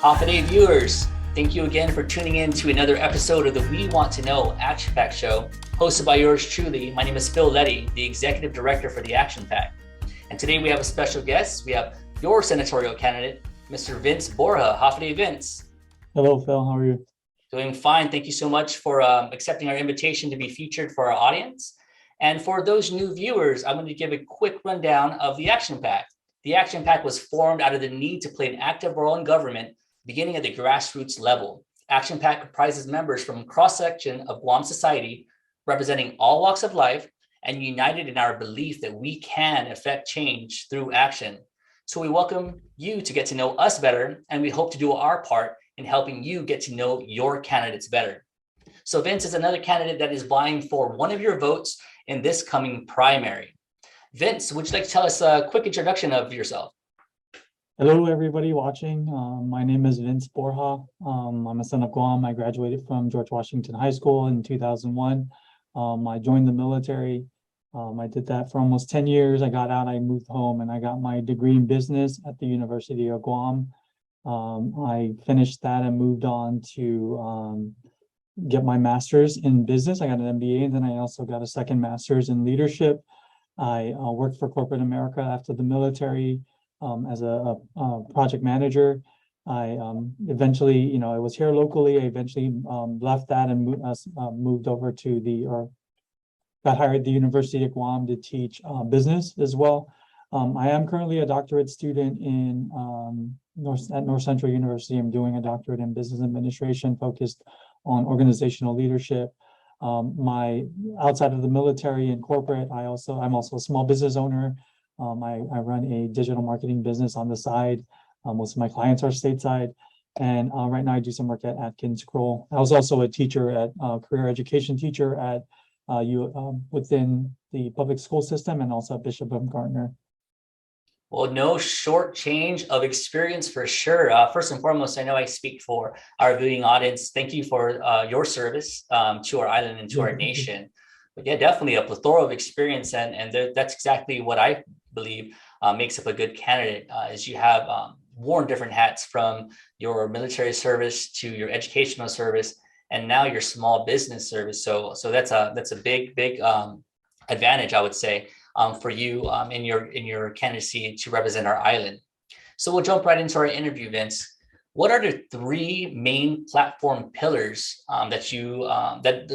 Holiday viewers, thank you again for tuning in to another episode of the We Want to Know Action Pack Show, hosted by yours truly. My name is Phil Letty, the Executive Director for the Action Pack. And today we have a special guest. We have your Senatorial candidate, Mr. Vince Borja. Holiday Vince. Hello, Phil. How are you? Doing fine. Thank you so much for accepting our invitation to be featured for our audience. And for those new viewers, I'm going to give a quick rundown of the Action Pack. The Action Pack was formed out of the need to play an active role in government, beginning at the grassroots level. Action Pack comprises members from a cross-section of Guam society, representing all walks of life and united in our belief that we can affect change through action. So we welcome you to get to know us better, and we hope to do our part in helping you get to know your candidates better. So Vince is another candidate that is vying for one of your votes in this coming primary. Vince, would you like to tell us a quick introduction of yourself? Hello, everybody watching. My name is Vince Borja. I'm a son of Guam. I graduated from George Washington High School in 2001. I joined the military. I did that for almost 10 years. I got out, I moved home, and I got my degree in business at the University of Guam. I finished that and moved on to get my master's in business. I got an MBA, and then I also got a second master's in leadership. I worked for corporate America after the military as a project manager. I eventually, I was here locally. I eventually left that and moved over to got hired at the University of Guam to teach business as well. I am currently a doctorate student in at North Central University. I'm doing a doctorate in business administration focused on organizational leadership. Outside of the military and corporate, I'm also a small business owner. I run a digital marketing business on the side. Most of my clients are stateside. And right now I do some work at Atkins Kroll. I was also a teacher career education teacher at within the public school system, and also at Bishop Gardner. Well, no short change of experience for sure. First and foremost, I know I speak for our viewing audience. Thank you for your service to our island and to our nation. But yeah, definitely a plethora of experience, and that's exactly what I believe makes up a good candidate. Is you have worn different hats, from your military service to your educational service, and now your small business service. So that's a big advantage, I would say, for you in your candidacy to represent our island. So we'll jump right into our interview, Vince. What are the three main platform pillars that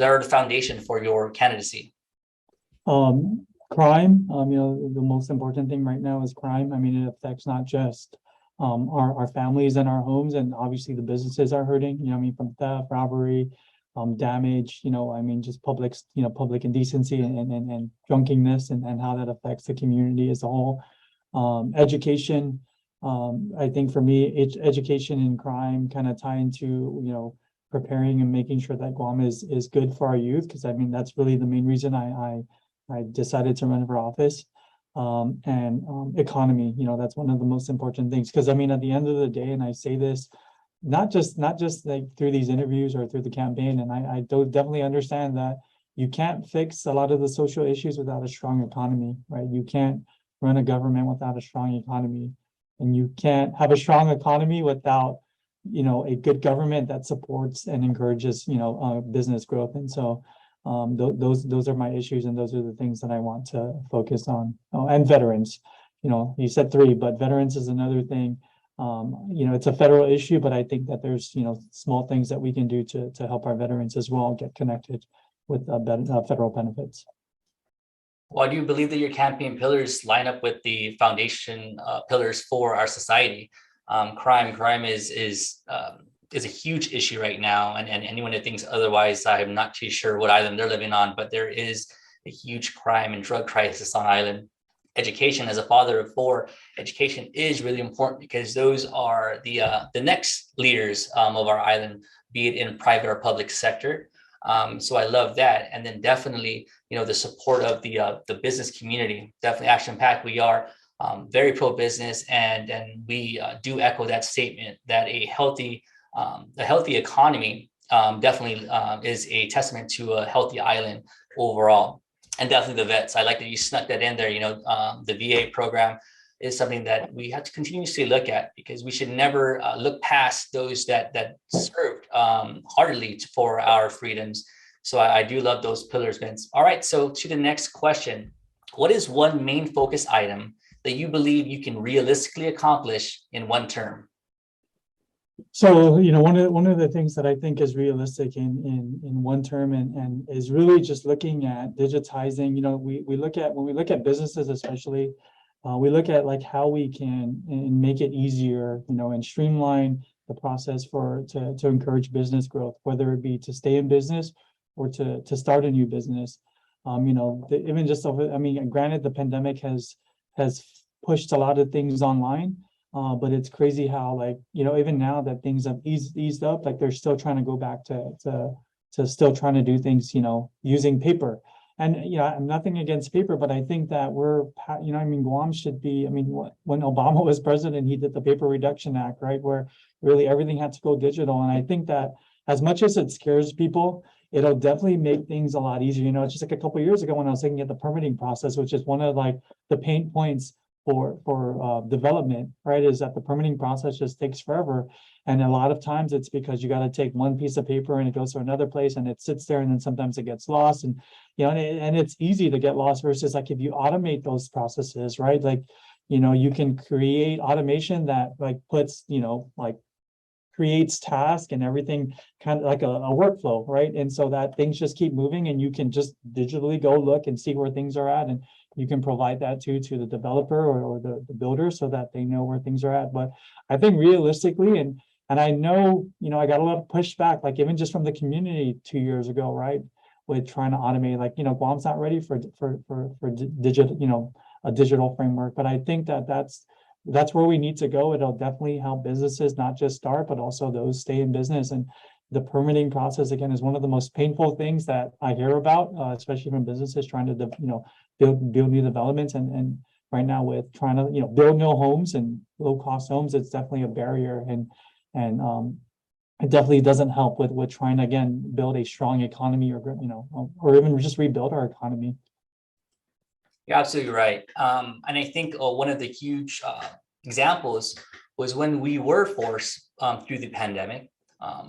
are the foundation for your candidacy? Crime. The most important thing right now is crime. I mean, it affects not just our families and our homes, and obviously the businesses are hurting. From theft, robbery, damage. Just public indecency and drunkenness, and how that affects the community as a whole. Education. I think for me, education and crime kind of tie into preparing and making sure that Guam is good for our youth, because that's really the main reason I decided to run for office. And economy, that's one of the most important things, because at the end of the day, and I say this not just like through these interviews or through the campaign, and I do definitely understand that you can't fix a lot of the social issues without a strong economy, right? You can't run a government without a strong economy, and you can't have a strong economy without a good government that supports and encourages business growth. And so those are my issues, and those are the things that I want to focus on. And veterans, you said three, but veterans is another thing. It's a federal issue, but I think that there's small things that we can do to help our veterans as well get connected with federal benefits. Well, do you believe that your campaign pillars line up with the foundation pillars for our society? Crime is a huge issue right now, and anyone that thinks otherwise, I'm not too sure what island they're living on, but there is a huge crime and drug crisis on island. Education, as a father of four, education is really important, because those are the next leaders of our island, be it in private or public sector. So I love that. And then definitely, the support of the business community. Definitely Action Pack, we are very pro-business, and we do echo that statement that a healthy economy definitely is a testament to a healthy island overall. And definitely the vets. I like that you snuck that in there. The VA program is something that we have to continuously look at, because we should never look past those that served heartily for our freedoms. So I do love those pillars, Vince. All right, so to the next question. What is one main focus item that you believe you can realistically accomplish in one term? So, one of the things that I think is realistic in one term and is really just looking at digitizing. We look at, when we look at businesses, especially, we look at like how we can and make it easier, and streamline the process to encourage business growth, whether it be to stay in business or to start a new business. Even just over, granted, the pandemic has pushed a lot of things online. But it's crazy how, like, even now that things have eased up, like they're still trying to go back to still trying to do things, using paper. And, I'm nothing against paper, but I think that Guam should be, when Obama was president, he did the Paper Reduction Act, right? Where really everything had to go digital. And I think that as much as it scares people, it'll definitely make things a lot easier. It's just like a couple of years ago when I was looking at the permitting process, which is one of like the pain points for development, right, is that the permitting process just takes forever. And a lot of times it's because you got to take one piece of paper and it goes to another place and it sits there, and then sometimes it gets lost. And and it's easy to get lost versus like if you automate those processes, right? Like, you can create automation that like puts, like creates task and everything kind of like a workflow, right? And so that things just keep moving, and you can just digitally go look and see where things are at, and you can provide that to the developer or the builder so that they know where things are at. But I think realistically, and I know, I got a lot of pushback, like even just from the community 2 years ago, right, with trying to automate, like, Guam's not ready for digital, a digital framework. But I think that's where we need to go. It'll definitely help businesses not just start, but also those stay in business. And the permitting process, again, is one of the most painful things that I hear about, especially from businesses trying to, build new developments. And right now with trying to, build new homes and low cost homes, it's definitely a barrier. And it definitely doesn't help with trying to, again, build a strong economy or even just rebuild our economy. You're absolutely right. And I think one of the huge examples was when we were forced through the pandemic,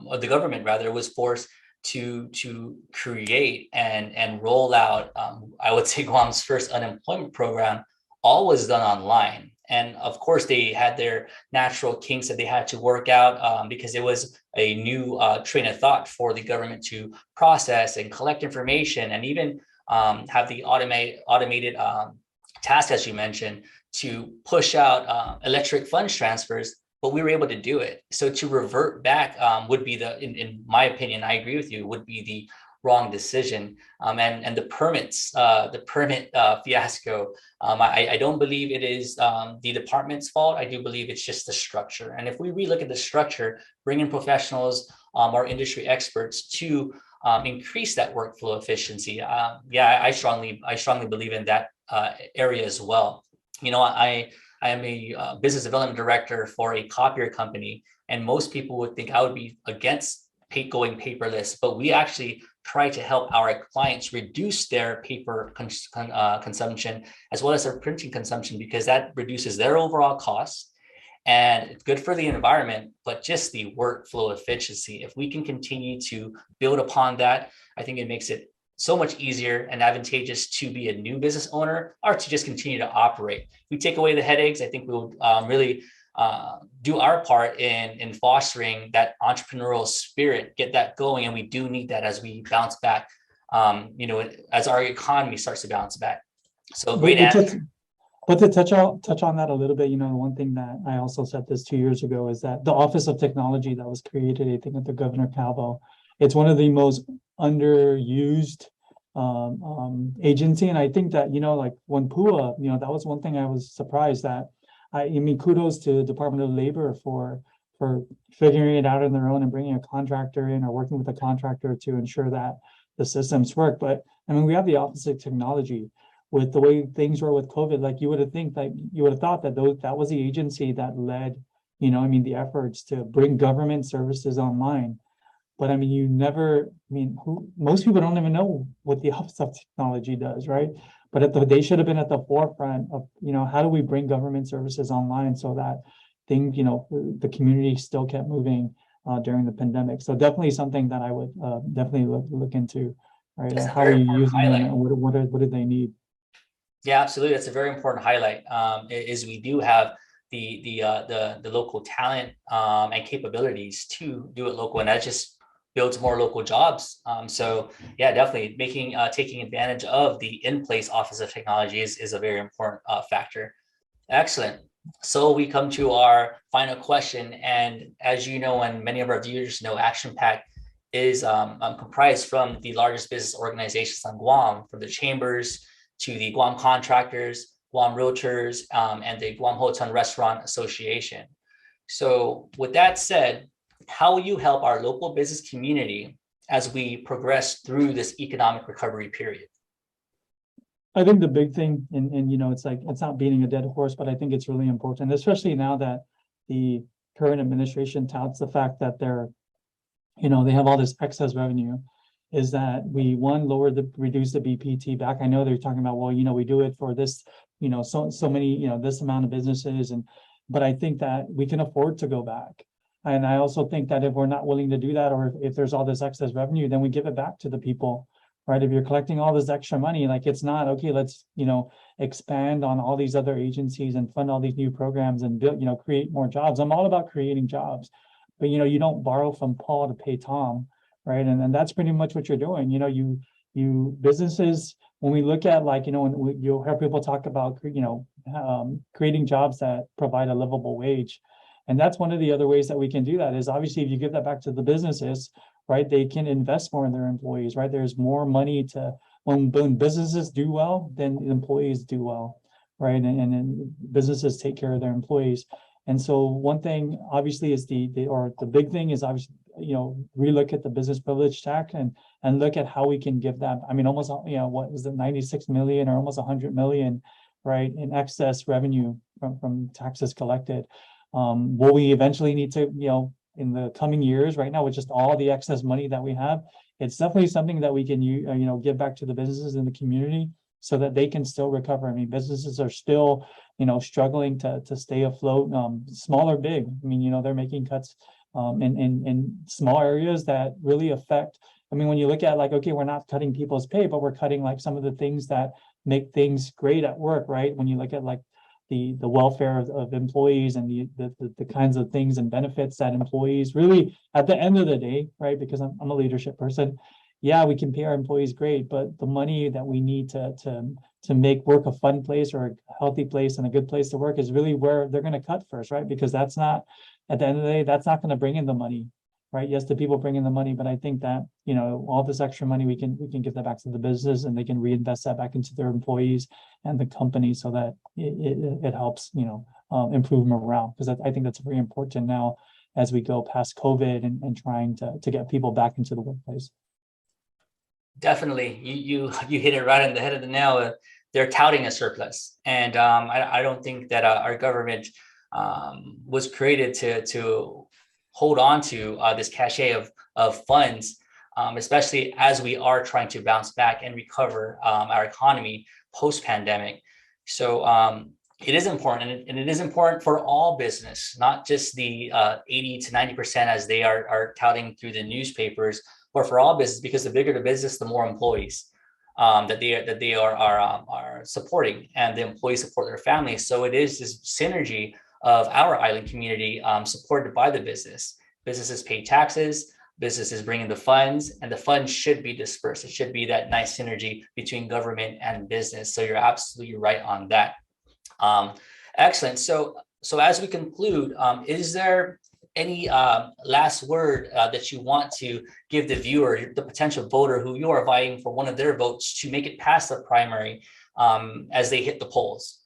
or the government rather was forced to create and roll out, I would say, Guam's first unemployment program. All was done online. And of course, they had their natural kinks that they had to work out because it was a new train of thought for the government to process and collect information, and even have the automated task, as you mentioned, to push out electric funds transfers. But we were able to do it. So to revert back would be in my opinion, I agree with you, would be the wrong decision. And the permit fiasco, I don't believe it is the department's fault. I do believe it's just the structure. And if we relook at the structure, bring in professionals or industry experts to increase that workflow efficiency. I strongly believe in that area as well. I am a business development director for a copier company, and most people would think I would be against going paperless, but we actually try to help our clients reduce their paper consumption as well as their printing consumption, because that reduces their overall costs. And it's good for the environment, but just the workflow efficiency. If we can continue to build upon that, I think it makes it so much easier and advantageous to be a new business owner or to just continue to operate. If we take away the headaches, I think we'll really do our part in fostering that entrepreneurial spirit, get that going. And we do need that as we bounce back, as our economy starts to bounce back. So great answer. But to touch on that a little bit, one thing that I also said this 2 years ago is that the Office of Technology that was created, I think, with the Governor Calvo, it's one of the most underused agency. And I think that, like when PUA, that was one thing I was surprised that. Kudos to the Department of Labor for figuring it out on their own and bringing a contractor in or working with a contractor to ensure that the systems work. But we have the Office of Technology. With the way things were with COVID, like you would have thought that that was the agency that led, the efforts to bring government services online. But most people don't even know what the Office of Technology does, right? but they should have been at the forefront of, how do we bring government services online so that things, the community still kept moving during the pandemic. So definitely something that I would definitely look into, right? That's a How are very you important using them highlight. and what do they need? Yeah, absolutely. That's a very important highlight. Is we do have the local talent and capabilities to do it local, and that just builds more local jobs. So yeah, definitely making taking advantage of the in-place Office of Technology is a very important factor. Excellent. So we come to our final question, and as you know, and many of our viewers know, Action Pack is comprised from the largest business organizations on Guam, from the chambers to the Guam contractors, Guam realtors, and the Guam Hotel and Restaurant Association. So with that said, how will you help our local business community as we progress through this economic recovery period? I think the big thing, and it's like, it's not beating a dead horse, but I think it's really important, especially now that the current administration touts the fact that they have all this excess revenue, is that we, one, reduce the BPT back. I know they're talking about, well, we do it for this, so many, this amount of businesses, but I think that we can afford to go back. And I also think that if we're not willing to do that, or if there's all this excess revenue, then we give it back to the people, right? If you're collecting all this extra money, like, it's not, okay, let's, expand on all these other agencies and fund all these new programs and build, create more jobs. I'm all about creating jobs, but you don't borrow from Paul to pay Tom, right? And that's pretty much what you're doing. You businesses, when we look at, like, when you'll hear people talk about, creating jobs that provide a livable wage. And that's one of the other ways that we can do that, is obviously if you give that back to the businesses, right, they can invest more in their employees, right? There's more money to, when businesses do well, then employees do well, right? And businesses take care of their employees. And so one thing obviously is the big thing is obviously, relook at the business privilege tax and look at how we can give that. I mean, almost, what is it, 96 million or almost 100 million, right, in excess revenue from taxes collected. Will we eventually need to, in the coming years, right now, with just all the excess money that we have, it's definitely something that we can, give back to the businesses in the community so that they can still recover. I mean, businesses are still, struggling to stay afloat, small or big. I mean, they're making cuts in small areas that really affect. I mean, when you look at, like, okay, we're not cutting people's pay, but we're cutting, like, some of the things that make things great at work, right? When you look at, like, the welfare of employees and the kinds of things and benefits that employees really, at the end of the day, right? Because I'm a leadership person. Yeah, we can pay our employees great, but the money that we need to make work a fun place or a healthy place and a good place to work is really where they're going to cut first, right? Because that's not, at the end of the day, that's not going to bring in the money, right? Yes, the people bring in the money, but I think that, all this extra money, we can give that back to the business and they can reinvest that back into their employees and the company so that it helps, improve morale. Because I think that's very important now as we go past COVID and trying to get people back into the workplace. Definitely, you hit it right on the head of the nail. They're touting a surplus, and I don't think that our government was created to hold on to this cachet of funds, especially as we are trying to bounce back and recover our economy post pandemic. So it is important, and it is important for all business, not just the 80 to 90% as they are touting through the newspapers, but for all business, because the bigger the business, the more employees that they are supporting, and the employees support their families. So it is this synergy of our island community supported by the business. Businesses pay taxes, businesses bring in the funds, and the funds should be dispersed. It should be that nice synergy between government and business. So you're absolutely right on that. Excellent. So as we conclude, is there any last word that you want to give the viewer, the potential voter who you are vying for one of their votes to make it past the primary as they hit the polls?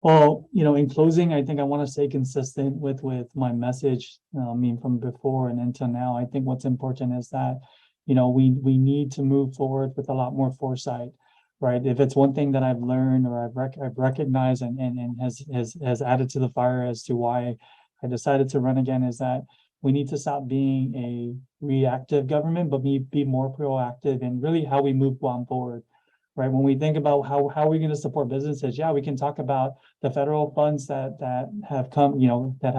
Well, in closing, I think I want to stay consistent with my message. I mean, from before and until now, I think what's important is that, we need to move forward with a lot more foresight, right? If it's one thing that I've learned or I've recognized and has added to the fire as to why I decided to run again, is that we need to stop being a reactive government, but be more proactive in really how we move Guam forward, right? When we think about how are we going to support businesses, yeah, we can talk about the federal funds that have come, that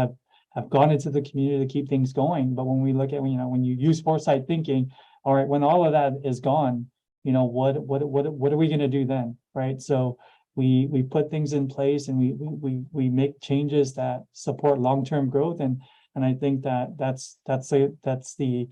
have gone into the community to keep things going. But when we look at, when you use foresight thinking, all right, when all of that is gone, what are we going to do then, right? So we put things in place, and we make changes that support long-term growth, and I think that's the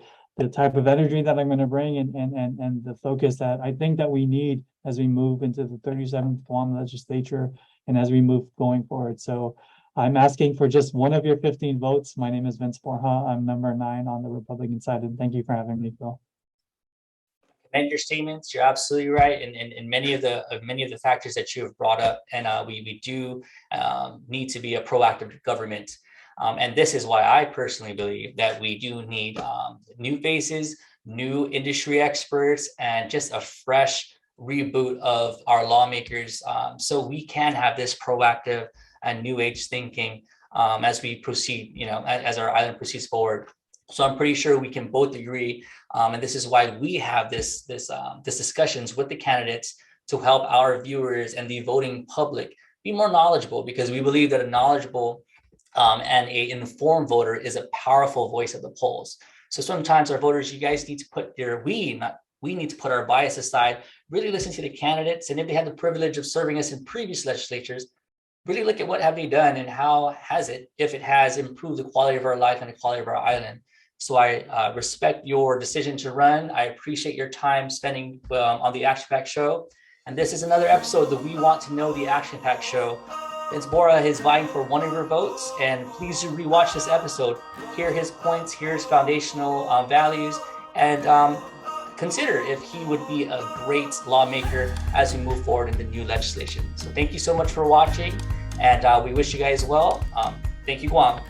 type of energy that I'm going to bring, and the focus that I think that we need as we move into the 37th Guam legislature and as we move going forward. So I'm asking for just one of your 15 votes. My name is Vince Borja. I'm number 9 on the Republican side, and thank you for having me, Phil. And your statements, you're absolutely right, and many of the factors that you have brought up, and we do need to be a proactive government, and this is why I personally believe that we do need new faces, new industry experts, and just a fresh reboot of our lawmakers, so we can have this proactive and new age thinking as we proceed, as our island proceeds forward. So I'm pretty sure we can both agree, and this is why we have this discussions with the candidates to help our viewers and the voting public be more knowledgeable, because we believe that a knowledgeable and a informed voter is a powerful voice at the polls. So sometimes our voters, you guys need to put we need to put our bias aside, really listen to the candidates, and if they had the privilege of serving us in previous legislatures, really look at what have they done and how has it, if it has improved the quality of our life and the quality of our island. So I respect your decision to run. I appreciate your time spending on the Action Pack show. And this is another episode that We Want to Know the Action Pack show. Vince Borja is vying for one of your votes, and please do rewatch this episode. Hear his points, hear his foundational values, and consider if he would be a great lawmaker as we move forward in the new legislation. So thank you so much for watching, and we wish you guys well. Thank you, Guam.